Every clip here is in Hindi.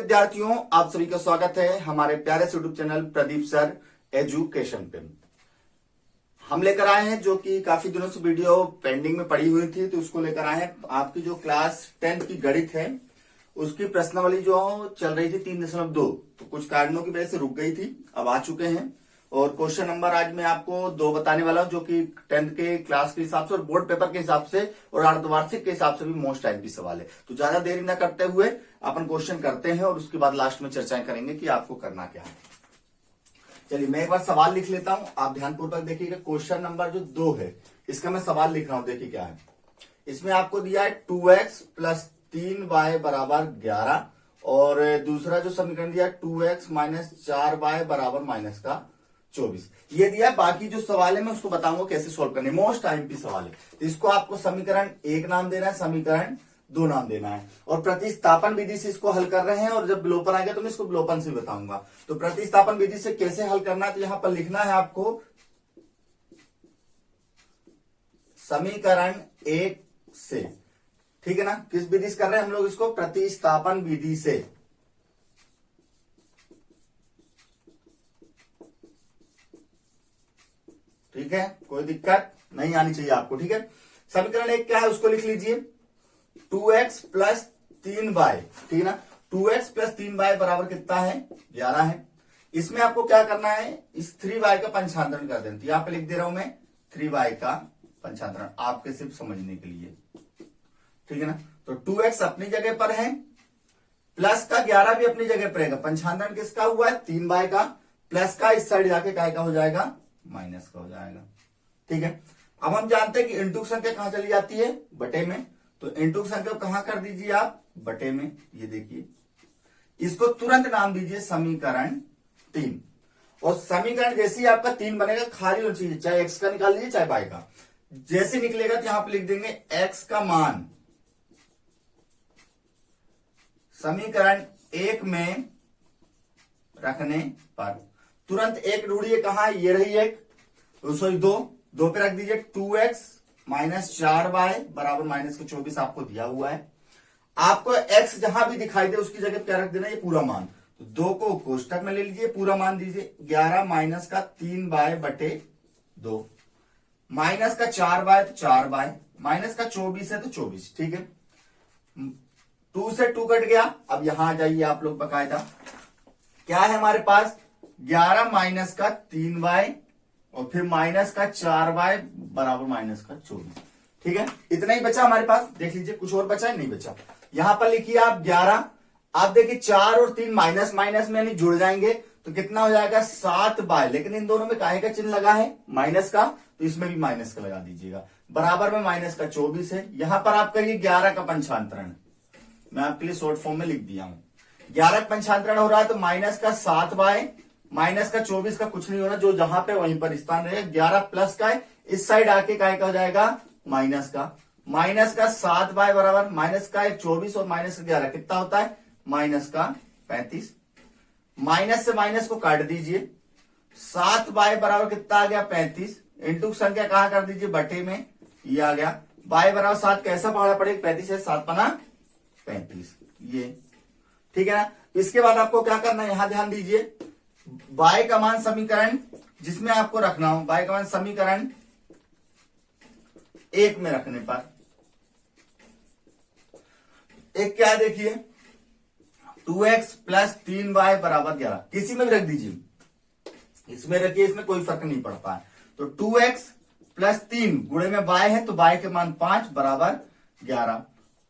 विद्यार्थियों, आप सभी का स्वागत है हमारे प्यारे से YouTube channel Pradeep sir education पे। हम लेकर आए हैं जो कि काफी दिनों से वीडियो पेंडिंग में पड़ी हुई थी, तो उसको लेकर आए हैं। आपकी जो क्लास 10th की गणित है उसकी प्रश्नावली जो चल रही थी 3.2, तो कुछ कारणों की वजह से रुक गई थी, अब आ चुके हैं। और क्वेश्चन नंबर आज मैं आपको 2 बताने वाला हूं, जो कि 10th के क्लास के हिसाब से और बोर्ड पेपर के हिसाब से और अर्धवार्षिक के हिसाब से भी मोस्ट टाइप सवाल है। तो ज्यादा देरी न करते हुए अपन क्वेश्चन करते हैं और उसके बाद लास्ट में चर्चाएं करेंगे कि आपको करना क्या है। चलिए मैं एक बार सवाल लिख लेता हूं, आप ध्यानपूर्वक देखिएगा। क्वेश्चन नंबर जो 2 है इसका मैं सवाल लिख रहा हूं, देखिए क्या है। इसमें आपको दिया है 2x प्लस 3y बराबर 11 और दूसरा जो समीकरण दिया 2x माइनस 4y बराबर माइनस का 24, ये दिया। बाकी जो सवाल है मैं उसको बताऊंगा कैसे सोल्व करने, मोस्ट आईएमपी सवाल है। तो इसको आपको समीकरण 1 नाम देना है, समीकरण 2 नाम देना है और प्रतिस्थापन विधि से इसको हल कर रहे हैं। और जब विलोपन आएगा तो मैं इसको विलोपन से बताऊंगा। तो प्रतिस्थापन विधि से कैसे हल करना है, तो यहां पर लिखना है आपको समीकरण 1 से, ठीक है ना। किस विधि से कर रहे हैं हम लोग इसको, प्रतिस्थापन विधि से। ठीक है, कोई दिक्कत नहीं आनी चाहिए आपको, ठीक है। समीकरण 1 क्या है उसको लिख लीजिए, 2x प्लस 3y, ठीक है ना। 2x प्लस 3y बराबर कितना है, 11 है। इसमें आपको क्या करना है, इस 3y का पंचांतरण कर देना। यहां पे लिख दे रहा हूं मैं 3y का पंचांतरण, आपके सिर्फ समझने के लिए, ठीक है ना। तो 2x अपनी जगह पर है, प्लस का 11 भी अपनी जगह पर रहेगा। पंचांतरण किसका हुआ है, 3y का, प्लस का इस साइड जाके काय का हो जाएगा, माइनस का हो जाएगा, ठीक है। अब हम जानते हैं कि इंटू की संख्या कहां चली जाती है, बटे में। तो इंटू की संख्या कहां कर दीजिए आप, बटे में। ये देखिए, इसको तुरंत नाम दीजिए समीकरण 3। और समीकरण जैसे ही आपका 3 बनेगा, खाली होना चाहिए, चाहे x का निकाल लीजिए चाहे y का। जैसे निकलेगा तो यहां पर लिख देंगे x का मान समीकरण 1 में रखने पर तुरंत एक ढूंढिए, कहां, ये रही एक, सॉरी 2 पे रख दीजिए। 2x माइनस 4y बराबर माइनस का 24 आपको दिया हुआ है। आपको x जहां भी दिखाई दे उसकी जगह क्या रख देना, ये पूरा मान। तो 2 को कोष्टक में ले लीजिए, पूरा मान दीजिए। 11 माइनस का 3y बटे 2, माइनस का 4y तो 4y, माइनस का 24 है तो 24, ठीक है। 2 से 2 कट गया। अब यहां आ जाइए आप लोग बकायदा, क्या है हमारे पास, 11 माइनस का 3y और फिर माइनस का 4y बराबर माइनस का 24, ठीक है। इतना ही बचा हमारे पास, देख लीजिए कुछ और बचा है, नहीं बचा। यहां पर लिखिए आप 11, आप देखिए 4 और 3 माइनस माइनस में यानी जुड़ जाएंगे तो कितना हो जाएगा, 7y। लेकिन इन दोनों में काहे का चिन्ह लगा है, माइनस का, तो इसमें भी माइनस का लगा दीजिएगा। बराबर में माइनस का 24 है। यहां पर आप करिए 11 का पंचांतरण, मैं आपके लिए शॉर्ट फॉर्म में लिख दिया हूं। 11 का पंचांतरण हो रहा है तो माइनस का 7y, माइनस का 24 का कुछ नहीं होना, जो जहां पे वहीं पर स्थान रहेगा। 11 प्लस का है, इस साइड आके काय का हो जाएगा, माइनस का। माइनस का 7y बराबर माइनस का 24 और माइनस का 11 कितना होता है, माइनस का 35। माइनस से माइनस को काट दीजिए, 7y बराबर कितना आ गया, 35। इंटू संख्या कहां कर दीजिए, बटे में, ये आ गया। y बराबर 7 कैसा पढ़ा पड़ेगा, 35 है, 7 पना 35, ये ठीक है ना। इसके बाद आपको क्या करना है, यहां ध्यान दीजिए, y का मान समीकरण जिसमें आपको रखना हो, y का मान समीकरण 1 में रखने पर एक क्या देखिए, 2x प्लस 3y बराबर 11, किसी में भी रख दीजिए, इसमें रखिए, इसमें कोई फर्क नहीं पड़ता है। तो 2x प्लस 3 गुणे में y है तो y के मान 5 बराबर 11,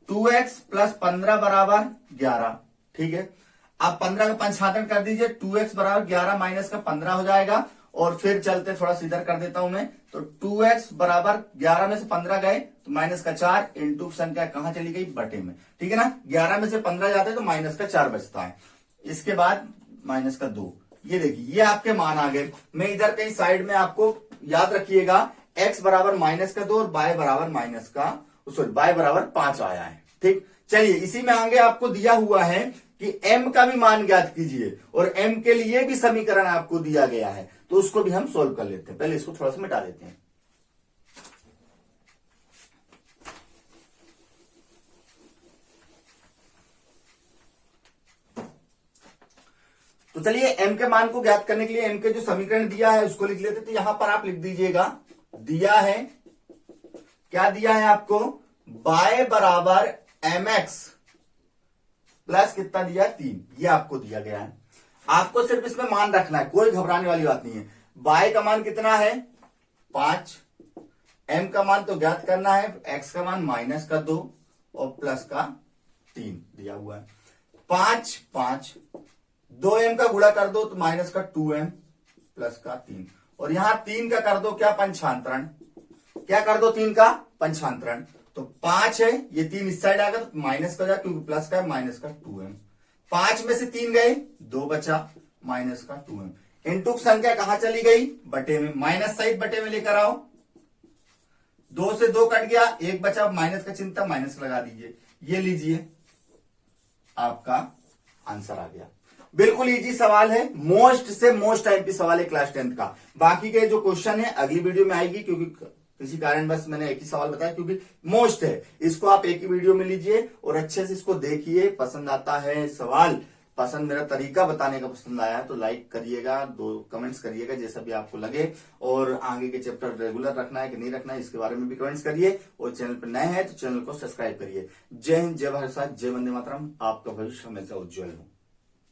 2x प्लस 15 बराबर 11, ठीक है। आप 15 का पंचांतरण कर दीजिए, 2x बराबर 11 माइनस का 15 हो जाएगा। और फिर चलते थोड़ा सीधा कर देता हूं मैं, तो 2x बराबर 11 में से 15 गए तो माइनस का 4, इंटू संख्या कहां चली गई, बटे में, ठीक है ना। 11 में से 15 जाते हैं तो माइनस का 4 बचता है, इसके बाद माइनस का 2। ये देखिए, ये आपके मान आ गए। मैं इधर कहीं साइड में, आपको याद रखिएगा, x बराबर माइनस का 2 और y बराबर माइनस का, सॉरी y बराबर 5 आया है, ठीक। चलिए इसी में आगे आपको दिया हुआ है कि m का भी मान ज्ञात कीजिए और m के लिए भी समीकरण आपको दिया गया है, तो उसको भी हम सोल्व कर लेते हैं। पहले इसको थोड़ा सा मिटा देते हैं। तो चलिए m के मान को ज्ञात करने के लिए m के जो समीकरण दिया है उसको लिख लेते। तो यहां पर आप लिख दीजिएगा, दिया है, क्या दिया है आपको, y बराबर mx प्लस कितना दिया है, 3, ये आपको दिया गया है। आपको सिर्फ इसमें मान रखना है, कोई घबराने वाली बात नहीं है। y का मान कितना है 5, m का मान तो ज्ञात करना है, x का मान -2 और प्लस का 3 दिया हुआ है। 5 5 2m का गुणा कर दो तो -2m प्लस का 3, और यहां 3 का कर दो क्या, पंचांतरण, क्या कर दो 3 का पंचांतरण, तो 5 है, ये 3 इस साइड आएगा तो माइनस का जा, क्योंकि प्लस का है, -2m। 5 में से 3 गए, 2 बचा, -2m। इनटू संख्या कहां चली गई, बटे में, माइनस साइड बटे में लेकर आओ, 2 से 2 कट गया, 1 बचा, माइनस का चिंता, माइनस लगा दीजिए, ये लीजिए आपका आंसर आ गया। बिल्कुल इजी सवाल है, मोस्ट से मोस्ट आईएमपी सवाल है क्लास 10th का। बाकी के जो क्वेश्चन है अगली वीडियो में आएगी, क्योंकि किसी कारण बस मैंने एक ही सवाल बताया, क्योंकि मोस्ट है, इसको आप एक ही वीडियो में लीजिए और अच्छे से इसको देखिए। पसंद आता है सवाल, पसंद मेरा तरीका बताने का पसंद आया तो लाइक करिएगा, 2 कमेंट्स करिएगा जैसा भी आपको लगे, और आगे के चैप्टर रेगुलर रखना है कि नहीं रखना है इसके बारे में भी कमेंट्स करिए, और चैनल पर नए हैं तो चैनल को सब्सक्राइब करिए। जय हिंद, जय भारत, जय वंदे मातरम। आपका भविष्य हमेशा उज्जवल हो।